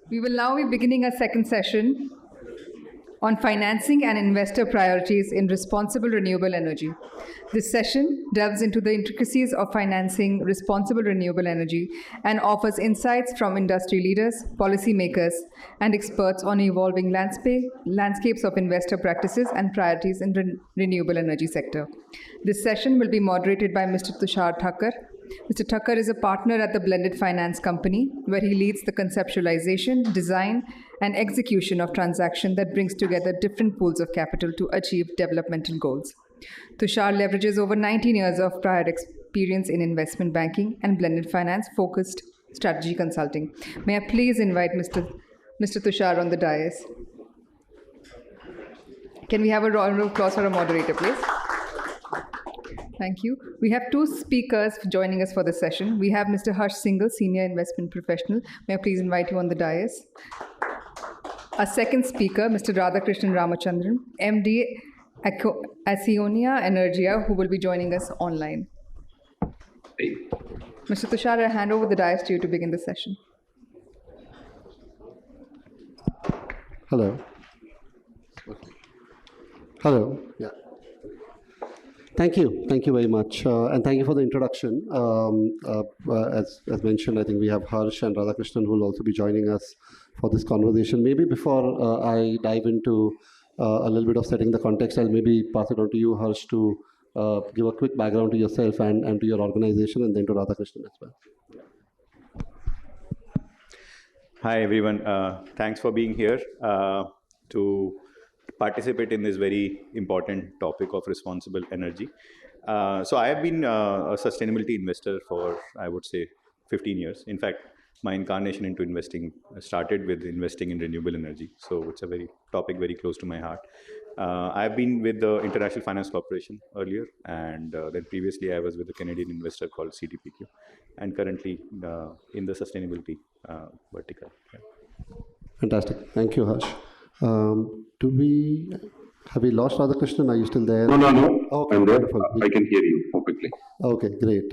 We will now be beginning a second session on financing and investor priorities in responsible renewable energy. This session delves into the intricacies of financing responsible renewable energy and offers insights from industry leaders, policymakers, and experts on evolving landscapes of investor practices and priorities in the renewable energy sector. This session will be moderated by Mr. Tushar Thakkar. Mr. Thakkar is a partner at the Blended Finance Company, where he leads the conceptualization, design, and execution of transactions that brings together different pools of capital to achieve developmental goals. Tushar leverages over 19 years of prior experience in investment banking and blended finance-focused strategy consulting. May I please invite Mr. Tushar on the dais? Can we have a round of applause for a moderator, please? Thank you. We have two speakers joining us for this session. We have Mr. Harsh Singhal, Senior Investment Professional. May I please invite you on the dais? Our second speaker, Mr. Radhakrishnan Ramachandran, MD, Acconia Energia, who will be joining us online. Hey. Mr. Tushar, I hand over the dais to you to begin the session. Hello. Hello. Yeah. Thank you very much, and thank you for the introduction. As mentioned, I think we have Harsh and Radhakrishnan who will also be joining us for this conversation. Maybe before I dive into a little bit of setting the context, I'll maybe pass it on to you, Harsh, to give a quick background to yourself and to your organization, and then to Radhakrishnan as well. Hi, everyone. Thanks for being here to participate in this very important topic of responsible energy. So I have been a sustainability investor for, I would say, 15 years. In fact, my incarnation into investing started with investing in renewable energy. So it's a topic very close to my heart. I've been with the International Finance Corporation earlier, and then previously I was with a Canadian investor called CDPQ, and currently in the sustainability vertical. Yeah. Fantastic. Thank you, Harsh. Have we lost Radhakrishnan? Are you still there? No. Okay, I'm there. wonderful. I can hear you perfectly. Okay, great.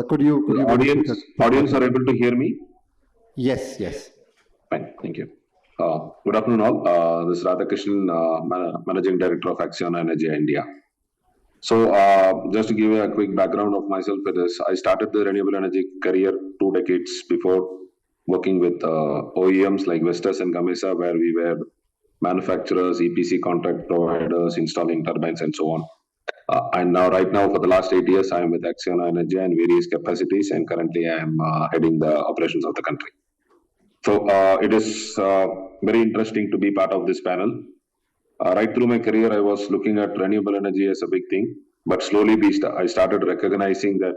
Could you audience are able to hear me? Yes. Fine, thank you. Good afternoon all. This is Radhakrishnan, Managing Director of Acconia Energia India. So just to give you a quick background of myself for this, I started the renewable energy career 2 decades before, working with OEMs like Vestas and Gamesa, where we were manufacturers, EPC contract providers, installing turbines, and so on. And right now, for the last 8 years, I am with Acconia Energia in various capacities, and currently I am heading the operations of the country. So it is very interesting to be part of this panel. Right through my career, I was looking at renewable energy as a big thing, but slowly I started recognizing that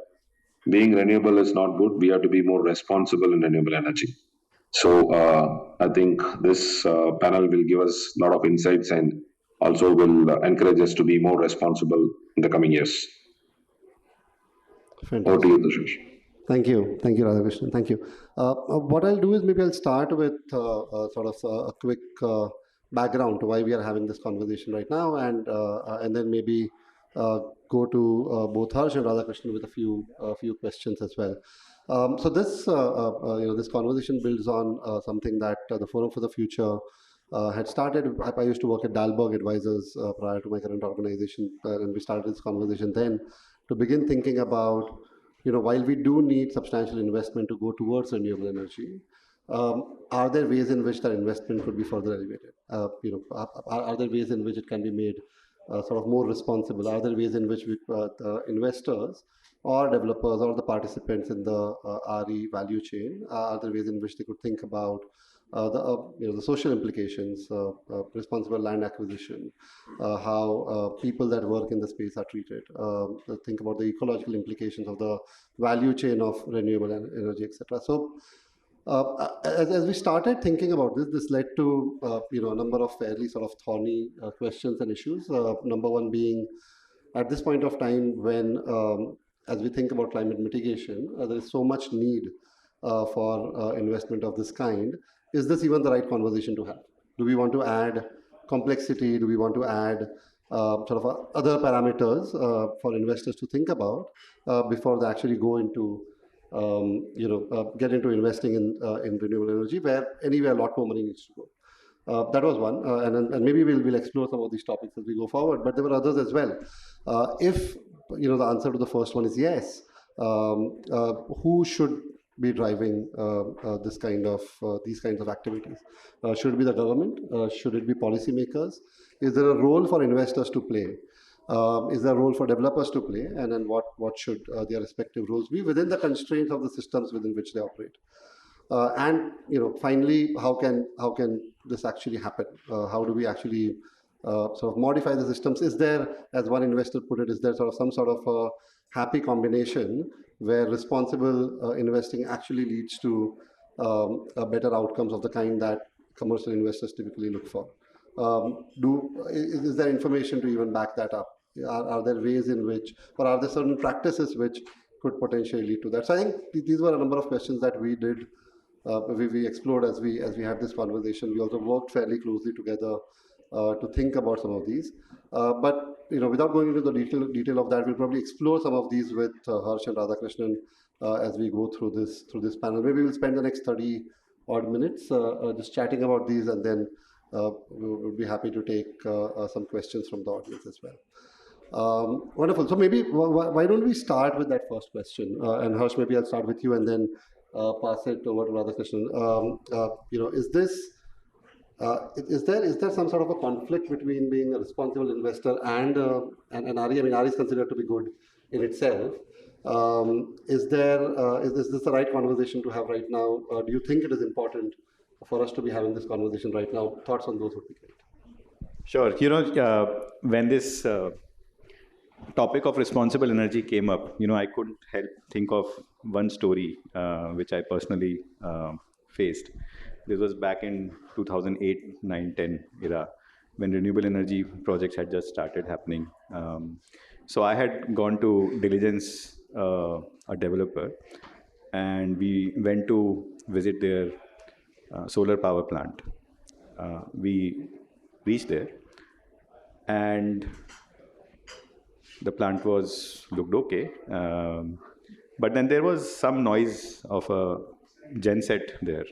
being renewable is not good. We have to be more responsible in renewable energy. So I think this panel will give us a lot of insights and also will encourage us to be more responsible in the coming years. Fantastic. Over to you, Tushar. Thank you, Radhakrishnan. Thank you. What I'll do is maybe I'll start with sort of a quick background to why we are having this conversation right now, and then maybe go to both Harsh and Radhakrishnan with a few questions as well. So this this conversation builds on something that the Forum for the Future had started. I used to work at Dalberg Advisors prior to my current organization, and we started this conversation then to begin thinking about, while we do need substantial investment to go towards renewable energy, are there ways in which that investment could be further elevated? Are there ways in which it can be made sort of more responsible? Are there ways in which the investors or developers or the participants in the RE value chain, are there ways in which they could think about the social implications, responsible land acquisition, how people that work in the space are treated, think about the ecological implications of the value chain of renewable energy, etc. So as we started thinking about this led to a number of fairly sort of thorny questions and issues. Number one being, at this point of time when as we think about climate mitigation, there is so much need for investment of this kind. Is this even the right conversation to have? Do we want to add complexity? Do we want to add sort of other parameters for investors to think about before they actually go into get into investing in renewable energy, where anyway a lot more money needs to go. That was one, and maybe we'll explore some of these topics as we go forward. But there were others as well. If the answer to the first one is yes, who should be driving these kinds of activities? Should it be the government? Should it be policymakers? Is there a role for investors to play? Is there a role for developers to play? And then what should their respective roles be within the constraints of the systems within which they operate? And finally, how can this actually happen? How do we actually sort of modify the systems? Is there, as one investor put it, is there sort of some sort of a happy combination where responsible investing actually leads to better outcomes of the kind that commercial investors typically look for? Is there information to even back that up? Are there ways in which, or are there certain practices which could potentially lead to that? So I think these were a number of questions that we did. We explored as we had this conversation. We also worked fairly closely together to think about some of these. But without going into the detail of that, we'll probably explore some of these with Harsh and Radhakrishnan as we go through this panel. Maybe we'll spend the next 30 odd minutes just chatting about these, and then we'll be happy to take some questions from the audience as well. Wonderful. So maybe why don't we start with that first question? And Harsh, maybe I'll start with you, and then pass it over to Radhakrishnan. Is there some sort of a conflict between being a responsible investor and RE? I mean, RE is considered to be good in itself. Is this the right conversation to have right now? Do you think it is important for us to be having this conversation right now? Thoughts on those would be great. Sure. When this topic of responsible energy came up, I couldn't help think of one story which I personally faced. This was back in 2008, 9, 10 era, when renewable energy projects had just started happening. So I had gone to diligence a developer, and we went to visit their solar power plant. We reached there, and the plant looked okay, but then there was some noise of a genset there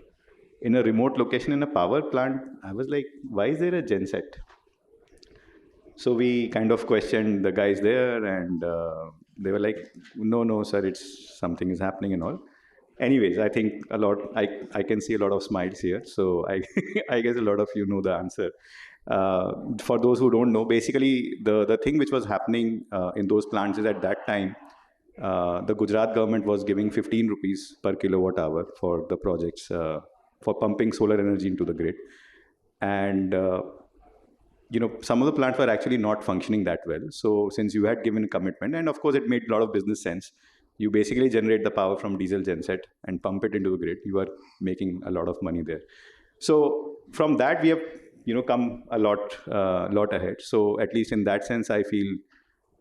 in a remote location in a power plant. I was like, why is there a genset? So we kind of questioned the guys there, and they were like, no, sir, something is happening and all. Anyways, I think I can see a lot of smiles here, so I guess a lot of you know the answer. For those who don't know, basically the thing which was happening in those plants is at that time, the Gujarat government was giving 15 rupees per kilowatt hour for the projects for pumping solar energy into the grid. And some of the plants were actually not functioning that well. So since you had given a commitment, and of course it made a lot of business sense, you basically generate the power from diesel genset and pump it into the grid. You are making a lot of money there. So from that we have come a lot ahead. So at least in that sense, I feel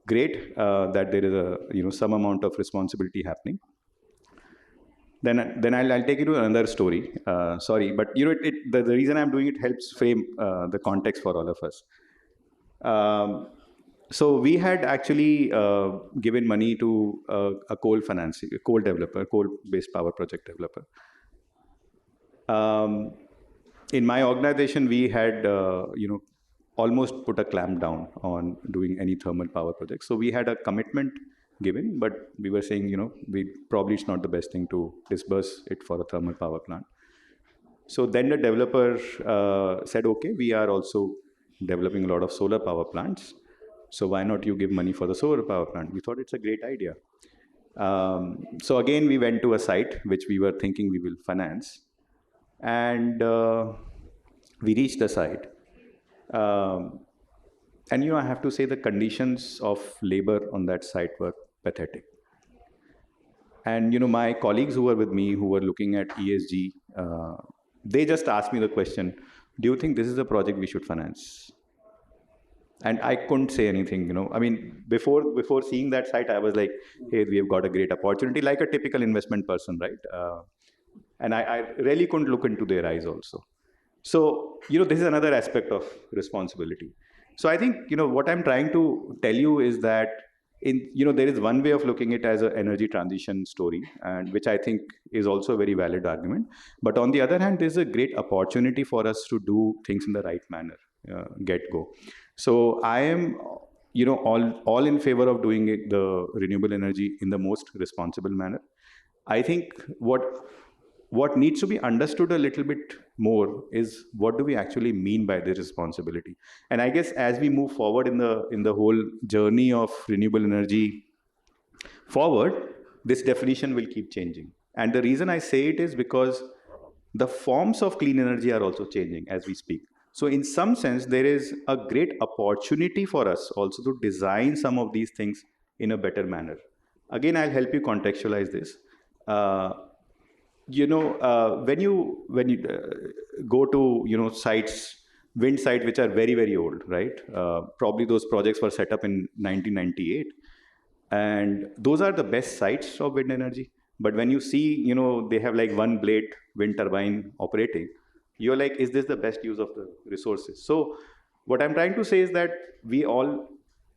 great that there is some amount of responsibility happening. Then I'll take you to another story. Sorry, but the reason I'm doing it helps frame the context for all of us. So we had actually given money to a coal-based power project developer. In my organization, we had almost put a clamp down on doing any thermal power projects. So we had a commitment given, but we were saying, probably it's not the best thing to disburse it for a thermal power plant. So then the developer said, okay, we are also developing a lot of solar power plants. So why not you give money for the solar power plant? We thought it's a great idea. So again, we went to a site which we were thinking we will finance. And we reached the site. And I have to say the conditions of labor on that site were pathetic. And my colleagues who were with me, who were looking at ESG, they just asked me the question, do you think this is a project we should finance? And I couldn't say anything, I mean, before seeing that site, I was like, hey, we have got a great opportunity, like a typical investment person, right? And I really couldn't look into their eyes also. So, this is another aspect of responsibility. So I think, what I'm trying to tell you is that there is one way of looking at it as an energy transition story, and which I think is also a very valid argument. But on the other hand, there's a great opportunity for us to do things in the right manner, get go. So I am, all in favor of doing the renewable energy in the most responsible manner. I think what needs to be understood a little bit more is what do we actually mean by this responsibility. And I guess as we move forward in the whole journey of renewable energy forward, this definition will keep changing. And the reason I say it is because the forms of clean energy are also changing as we speak. So in some sense, there is a great opportunity for us also to design some of these things in a better manner. Again, I'll help you contextualize this. When you go to sites, wind sites which are very, very old, right? Probably those projects were set up in 1998, and those are the best sites of wind energy. But when you see, they have like one blade wind turbine operating, you're like, is this the best use of the resources? So what I'm trying to say is that we'll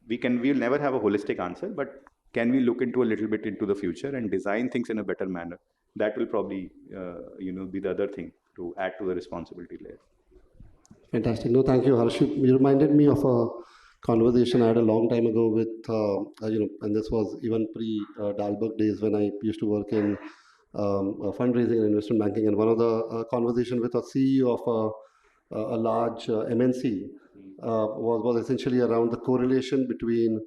never have a holistic answer, but can we look into a little bit into the future and design things in a better manner? That will probably, be the other thing to add to the responsibility layer. Fantastic. No, thank you, Harsh. You reminded me of a conversation I had a long time ago with, and this was even pre-Dalberg days when I used to work in fundraising and investment banking. And one of the conversation with a CEO of a large MNC was essentially around the correlation between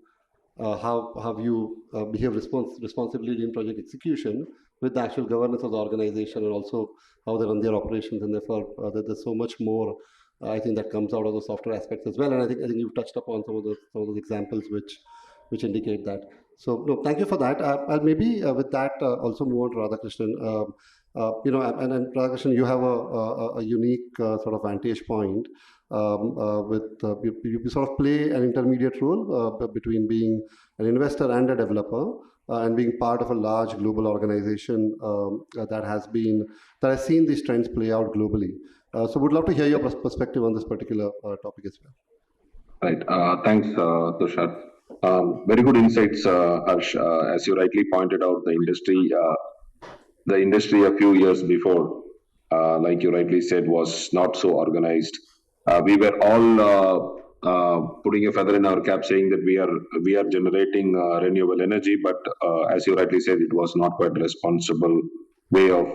how you behave responsibly in project execution with the actual governance of the organization, and also how they run their operations. And therefore, there's so much more, I think, that comes out of the software aspects as well. And I think you've touched upon some of those examples which indicate that. So no, thank you for that. I'll maybe with that also move on to Radhakrishnan. And Radhakrishnan, you have a unique sort of vantage point you sort of play an intermediate role between being an investor and a developer, and being part of a large global organization that has seen these trends play out globally. So would love to hear your perspective on this particular topic as well. Right. Thanks, Tushar. Very good insights, Harsh. As you rightly pointed out, the industry a few years before, like you rightly said, was not so organized. We were all putting a feather in our cap, saying that we are generating renewable energy, but as you rightly said, it was not quite a responsible way of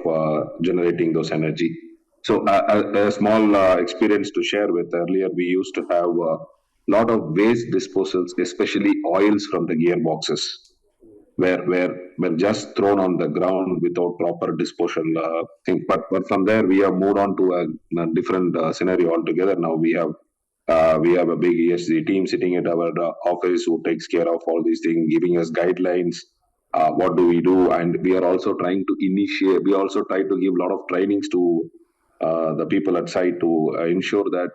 generating those energy. So a small experience to share with. Earlier, we used to have a lot of waste disposals, especially oils from the gearboxes, were just thrown on the ground without proper disposal thing. But from there, we have moved on to a different scenario altogether. Now we have a big ESG team sitting at our office who takes care of all these things, giving us guidelines. What do we do? And we are also trying to initiate. We also try to give a lot of trainings to the people at site to ensure that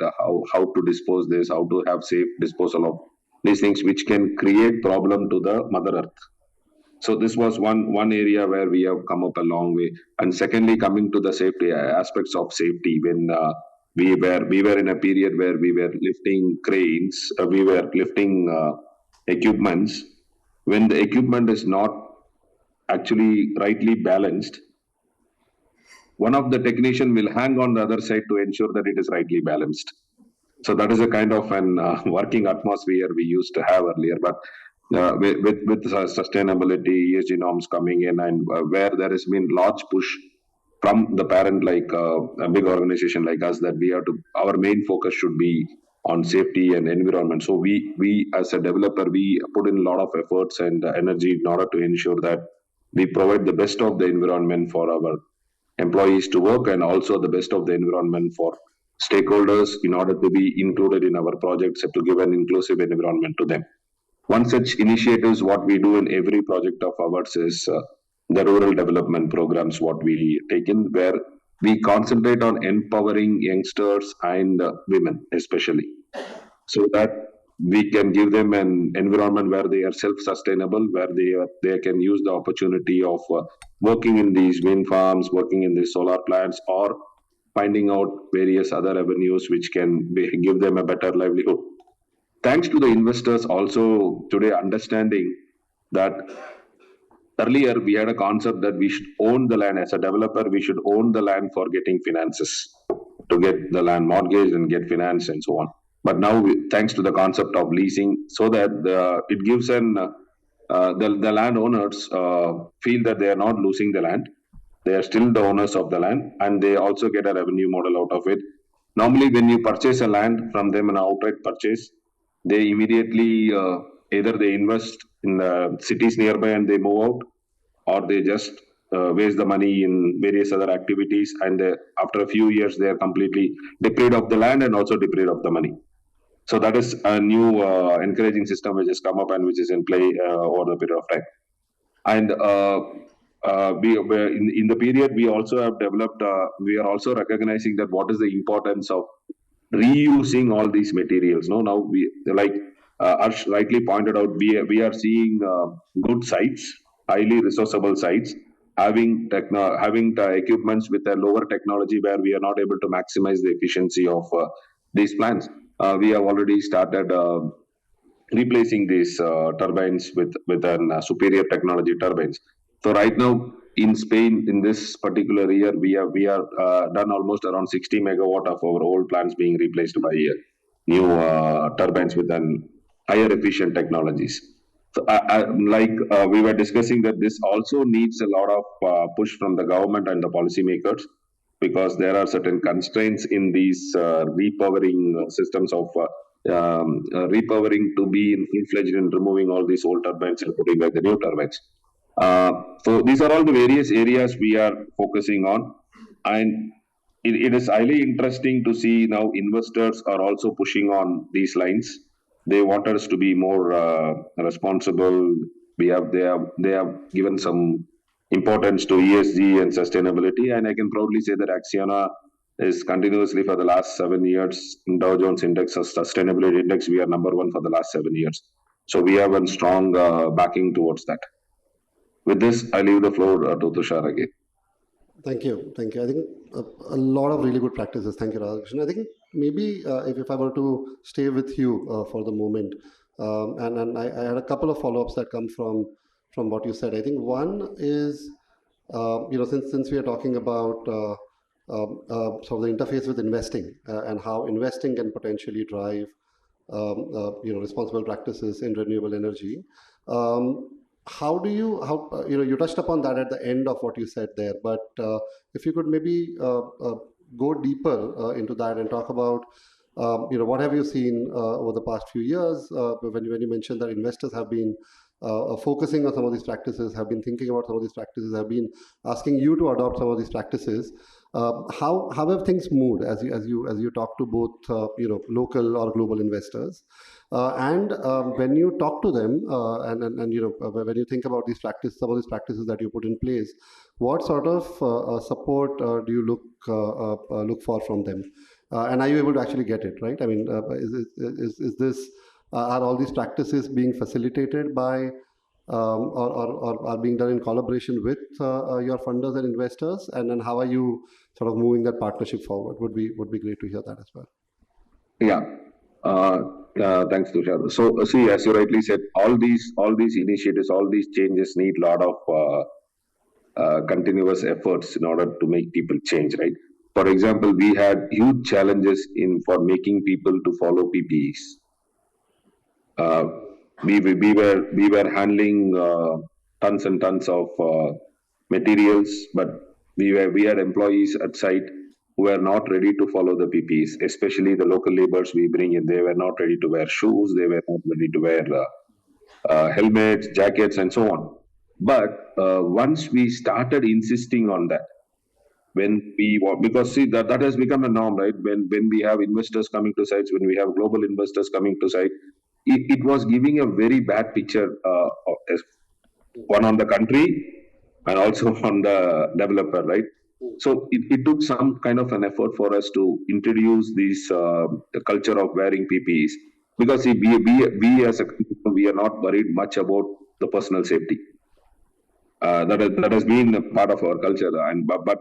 how to dispose this, how to have safe disposal of these things, which can create problem to the Mother Earth. So this was one area where we have come up a long way. And secondly, coming to the safety aspects of safety, when we were in a period where we were lifting cranes, we were lifting equipments. When the equipment is not actually rightly balanced, one of the technician will hang on the other side to ensure that it is rightly balanced. So that is a kind of an working atmosphere we used to have earlier. But with sustainability, ESG norms coming in, and where there has been large push from the parent, like a big organization like us, that our main focus should be on safety and environment. So we as a developer, we put in a lot of efforts and energy in order to ensure that we provide the best of the environment for our employees to work, and also the best of the environment for stakeholders in order to be included in our projects, to give an inclusive environment to them. One such initiative is what we do in every project of ours is the rural development programs, what we take in, where we concentrate on empowering youngsters and women especially, so that we can give them an environment where they are self-sustainable, where they can use the opportunity of working in these wind farms, working in these solar plants, or finding out various other avenues which can give them a better livelihood. Thanks to the investors also today understanding that earlier we had a concept that we should own the land. As a developer, we should own the land for getting finances, to get the land mortgaged and get finance and so on. But now, thanks to the concept of leasing, so that it gives the landowners feel that they are not losing the land. They are still the owners of the land, and they also get a revenue model out of it. Normally, when you purchase a land from them, an outright purchase, they immediately either they invest in the cities nearby and they move out, or they just waste the money in various other activities, and after a few years they are completely deprived of the land and also deprived of the money. So that is a new encouraging system which has come up and which is in play over the period of time. And in the period we also have developed, we are also recognizing that what is the importance of reusing all these materials. No, now we, like Harsh rightly pointed out, we are seeing good sites, highly resourceable sites, having the equipments with a lower technology where we are not able to maximize the efficiency of these plants. We have already started replacing these turbines with a superior technology turbines. So right now in Spain, in this particular year, we are done almost around 60 megawatt of our old plants being replaced by new turbines with an higher efficient technologies. So, we were discussing that this also needs a lot of push from the government and the policymakers, because there are certain constraints in these repowering systems of repowering to be in full-fledged in removing all these old turbines and putting back the new turbines. So these are all the various areas we are focusing on, and it is highly interesting to see now investors are also pushing on these lines. They want us to be more responsible. They have given some importance to ESG and sustainability, and I can proudly say that Acciona is continuously for the last 7 years in Dow Jones Index, Sustainability Index, we are number one for the last 7 years. So we have a strong backing towards that. With this, I leave the floor to Tushar again. Thank you. I think a lot of really good practices. Thank you, Radhakrishnan. I think maybe if I were to stay with you for the moment, and I had a couple of follow-ups that come from what you said. I think one is, since we are talking about sort of the interface with investing and how investing can potentially drive responsible practices in renewable energy. How do you, you touched upon that at the end of what you said there, but if you could maybe go deeper into that and talk about, what have you seen over the past few years when you mentioned that investors have been focusing on some of these practices, have been thinking about some of these practices, have been asking you to adopt some of these practices. How have things moved as you talk to both local or global investors, and when you talk to them and when you think about these practices, some of these practices that you put in place, what sort of support do you look for from them, and are you able to actually get it right? I mean, is this are all these practices being facilitated by or are being done in collaboration with your funders and investors, and then how are you sort of moving that partnership forward? Would be great to hear that as well. Yeah, thanks, Tushar. So see, as you rightly said, all these initiatives, all these changes need a lot of continuous efforts in order to make people change, right? For example, we had huge challenges for making people to follow PPEs. We were handling tons and tons of materials, but we had employees at site who were not ready to follow the PPEs, especially the local laborers we bring in. They were not ready to wear shoes, they were not ready to wear helmets, jackets, and so on. But once we started insisting on that, because see, that has become a norm, right? When we have investors coming to sites, when we have global investors coming to site, it was giving a very bad picture, one on the country and also on the developer, right? So it took some kind of an effort for us to introduce the culture of wearing PPEs, because see, we as a company, we are not worried much about the personal safety. That has been a part of our culture, but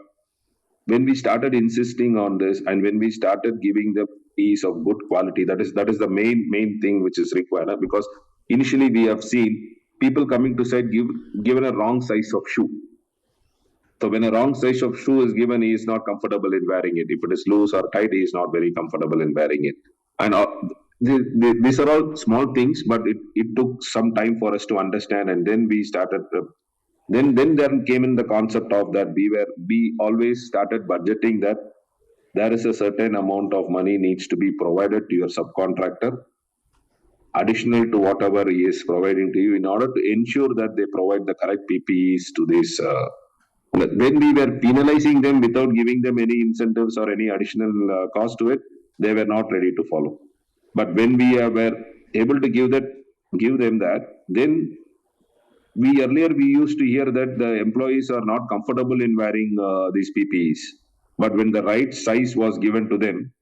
when we started insisting on this, and when we started giving the piece of good quality, that is the main thing which is required. Because initially we have seen people coming to site given a wrong size of shoe. So when a wrong size of shoe is given, he is not comfortable in wearing it. If it is loose or tight, he is not very comfortable in wearing it. And these are all small things, but it took some time for us to understand, and then we started. Then there came in the concept of that we always started budgeting that there is a certain amount of money needs to be provided to your subcontractor, additional to whatever he is providing to you, in order to ensure that they provide the correct PPEs to this. When we were penalizing them without giving them any incentives or any additional cost to it, they were not ready to follow. But when we were able to give them that, then earlier we used to hear that the employees are not comfortable in wearing these PPEs. But when the right size was given to them,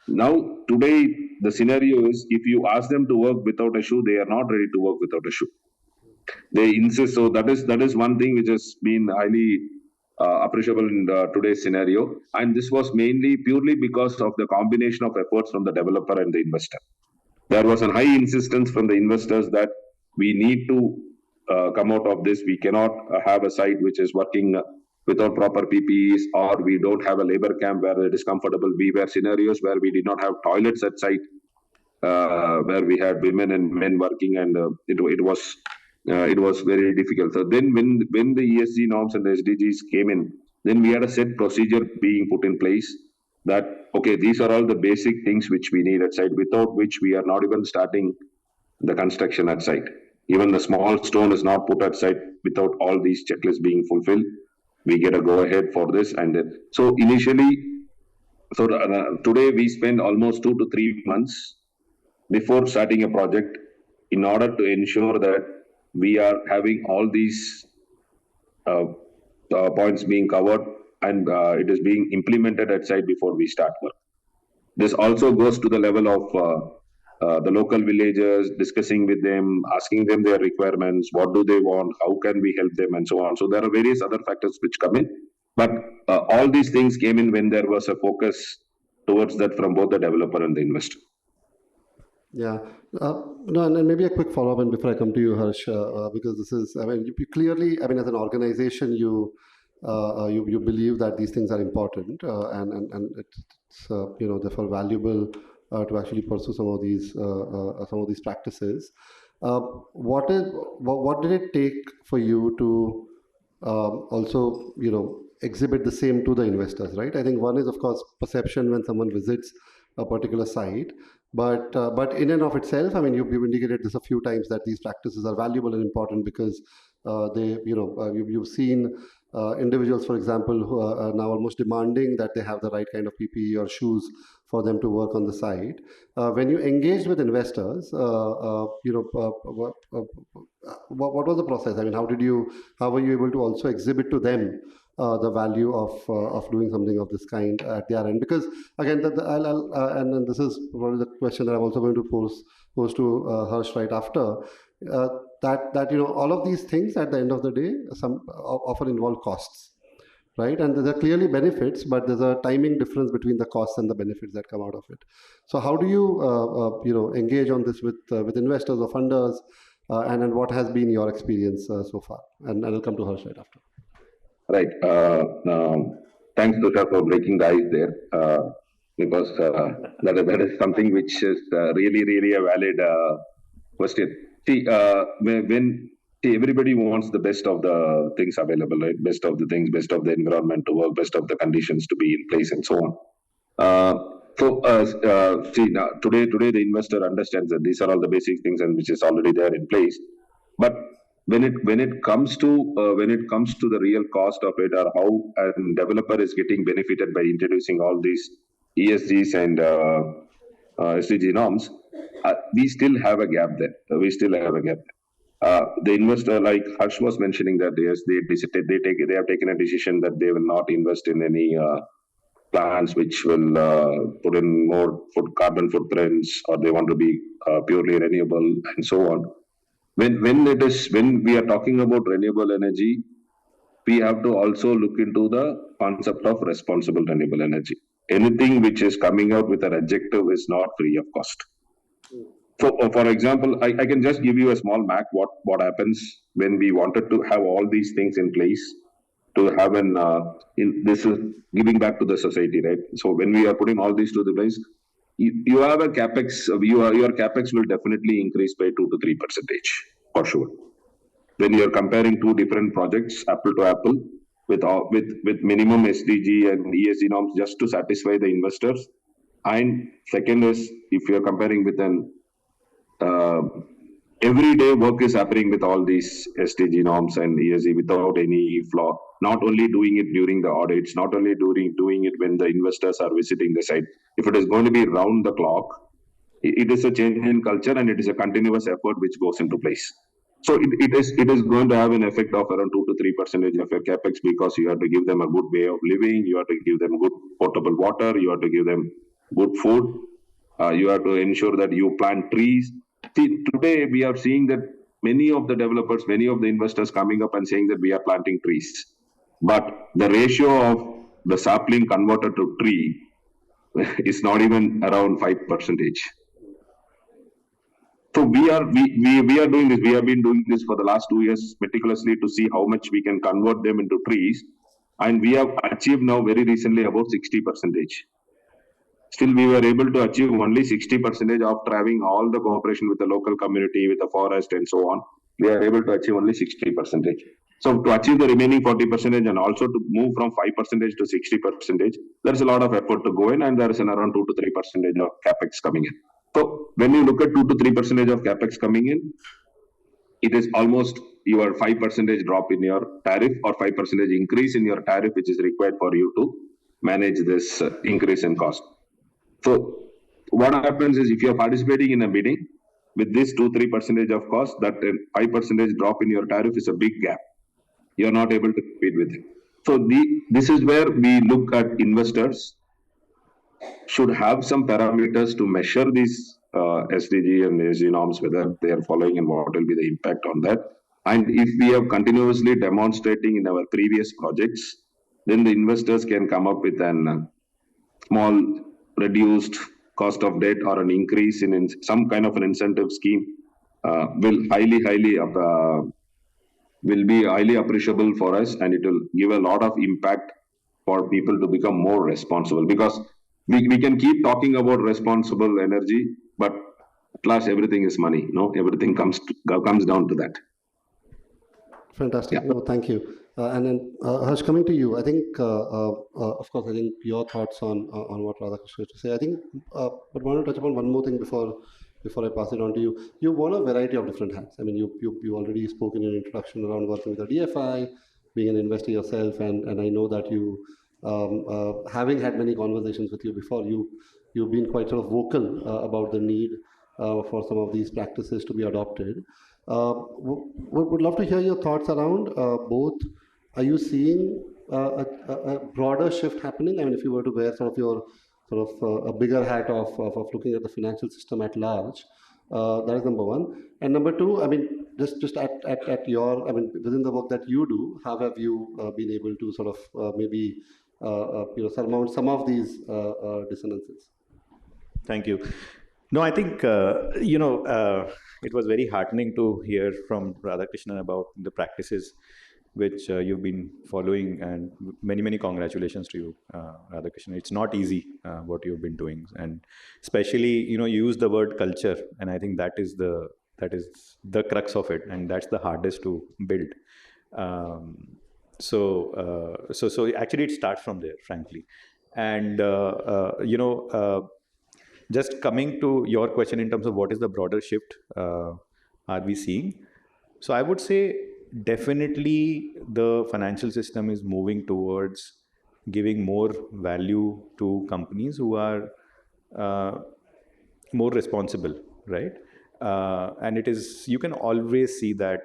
now today the scenario is, if you ask them to work without a shoe, they are not ready to work without a shoe. They insist. So that is one thing which has been highly appreciable in today's scenario. And this was purely because of the combination of efforts from the developer and the investor. There was a high insistence from the investors that we need to come out of this. We cannot have a site which is working without proper PPEs, or we don't have a labor camp where it is comfortable. We were scenarios where we did not have toilets at site, where we had women and men working, and it was very difficult. So then when the ESG norms and the SDGs came in, then we had a set procedure being put in place that, okay, these are all the basic things which we need at site, without which we are not even starting the construction at site. Even the small stone is not put at site without all these checklists being fulfilled. We get a go ahead for this. And then, so initially, today we spend almost 2 to 3 months before starting a project in order to ensure that we are having all these points being covered, and it is being implemented at site before we start work. This also goes to the level of the local villagers, discussing with them, asking them their requirements, what do they want, how can we help them, and so on. So there are various other factors which come in, but all these things came in when there was a focus towards that from both the developer and the investor. Yeah. No, and maybe a quick follow-up, and before I come to you, Harsh, because this is, I mean, you clearly, I mean, as an organization, you believe that these things are important, and it's therefore valuable to actually pursue some of these practices. What did it take for you to also exhibit the same to the investors, right? I think one is, of course, perception when someone visits a particular site, but in and of itself, I mean, you've indicated this a few times that these practices are valuable and important because you've seen individuals, for example, who are now almost demanding that they have the right kind of PPE or shoes for them to work on the site. When you engaged with investors, what was the process? I mean, how were you able to also exhibit to them the value of doing something of this kind at their end? Because again, and this is probably the question that I'm also going to pose to Harsh right after. That all of these things at the end of the day often involve costs, right? And there are clearly benefits, but there's a timing difference between the costs and the benefits that come out of it. So how do you engage on this with investors or funders, and what has been your experience so far? And I'll come to Harsh right after. Right. Thanks, Tushar, for breaking the ice there, because that is something which is really a valid question. See, everybody wants the best of the things available, right? Best of the things, best of the environment to work, best of the conditions to be in place, and so on. See, now today the investor understands that these are all the basic things and which is already there in place. But when it comes to the real cost of it, or how a developer is getting benefited by introducing all these ESGs and SDG norms, we still have a gap there. The investor, like Harsh was mentioning, that yes, they have taken a decision that they will not invest in any plants which will put in more carbon footprints, or they want to be purely renewable, and so on. When we are talking about renewable energy, we have to also look into the concept of responsible renewable energy. Anything which is coming out with an adjective is not free of cost. So, for example, I can just give you a small map what happens when we wanted to have all these things in place to have an this is giving back to the society, right? So when we are putting all these to the place, you have a capex. Your capex will definitely increase by 2 to 3% for sure. When you are comparing two different projects, apple to apple, with minimum SDG and ESG norms just to satisfy the investors, and second is if you are comparing with an uh, everyday work is happening with all these SDG norms and ESG without any flaw. Not only doing it during the audits, not only doing it when the investors are visiting the site. If it is going to be round the clock, it is a change in culture and it is a continuous effort which goes into place. So it is going to have an effect of around 2 to 3% of your capex because you have to give them a good way of living, you have to give them good potable water, you have to give them good food, you have to ensure that you plant trees. See, today we are seeing that many of the developers, many of the investors coming up and saying that we are planting trees, but the ratio of the sapling converted to tree is not even around 5%. So we are doing this. We have been doing this for the last 2 years meticulously to see how much we can convert them into trees, and we have achieved now very recently about 60%. Still, we were able to achieve only 60% after having all the cooperation with the local community, with the forest, and so on. We are able to achieve only 60%. So to achieve the remaining 40% and also to move from 5% to 60%, there is a lot of effort to go in, and there is an around 2 to 3% of capex coming in. So when you look at 2 to 3% of capex coming in, it is almost your 5% drop in your tariff or 5% increase in your tariff, which is required for you to manage this increase in cost. So what happens is if you are participating in a bidding with this 2-3% of cost, that 5% drop in your tariff is a big gap. You are not able to compete with it. So this is where we look at investors should have some parameters to measure these SDG and ESG norms, whether they are following and what will be the impact on that. And if we have continuously demonstrating in our previous projects, then the investors can come up with an small reduced cost of debt or an increase in some kind of an incentive scheme will be highly appreciable for us, and it will give a lot of impact for people to become more responsible, because we can keep talking about responsible energy, but at last everything is money. Everything comes down to that. Fantastic. Yeah. No, thank you. And then Harsh, coming to you, I think, of course, I think your thoughts on what Radhakrishnan has to say. I think, but I want to touch upon one more thing before I pass it on to you. You worn a variety of different hats. I mean, you already spoke in your introduction around working with the DFI, being an investor yourself, and I know that you, having had many conversations with you before, you've been quite sort of vocal about the need for some of these practices to be adopted. Would love to hear your thoughts around both. Are you seeing a broader shift happening? I mean, if you were to wear sort of your a bigger hat of looking at the financial system at large, that is number one. And number two, I mean, just at your, I mean, within the work that you do, how have you been able to sort of maybe surmount some of these dissonances? Thank you. No, I think, it was very heartening to hear from Radhakrishnan about the practices which you've been following, and many congratulations to you, Radhakrishnan. It's not easy what you've been doing, and especially, you use the word culture, and I think that is the crux of it, and that's the hardest to build. So actually it starts from there, frankly. And, just coming to your question in terms of what is the broader shift are we seeing? So I would say definitely the financial system is moving towards giving more value to companies who are more responsible, right? And it is, you can always see that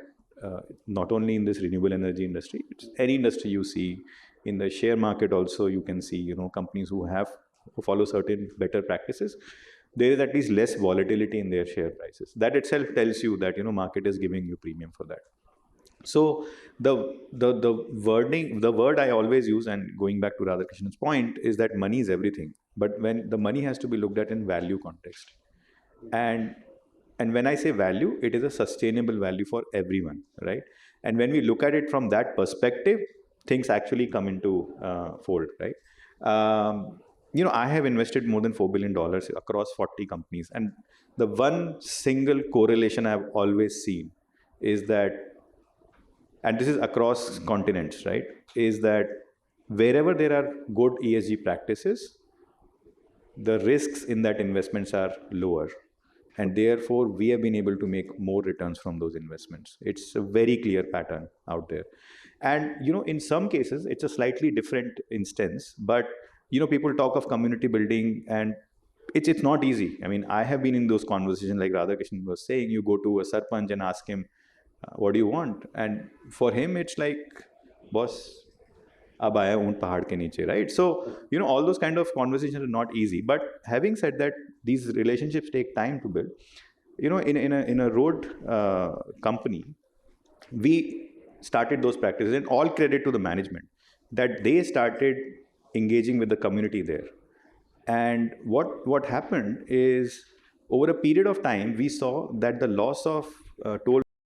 not only in this renewable energy industry, it's any industry you see. In the share market also, you can see, companies who follow certain better practices, there is at least less volatility in their share prices. That itself tells you that, market is giving you premium for that. So the word I always use, and going back to Radhakrishnan's point, is that money is everything. But when the money has to be looked at in value context. And And when I say value, it is a sustainable value for everyone, right? And when we look at it from that perspective, things actually come into fold, right? I have invested more than $4 billion across 40 companies. And the one single correlation I've always seen is that, and this is across continents, right, is that wherever there are good ESG practices, the risks in that investments are lower. And therefore, we have been able to make more returns from those investments. It's a very clear pattern out there. And, in some cases, it's a slightly different instance, but, people talk of community building, and it's not easy. I mean, I have been in those conversations, like Radhakrishnan was saying, you go to a sarpanch and ask him, what do you want? And for him, it's like, boss, ab aaya hoon pahad ke niche, right? So, all those kind of conversations are not easy. But having said that, these relationships take time to build. In a road company, we started those practices, and all credit to the management that they started engaging with the community there. And what happened is, over a period of time, we saw that the loss of toll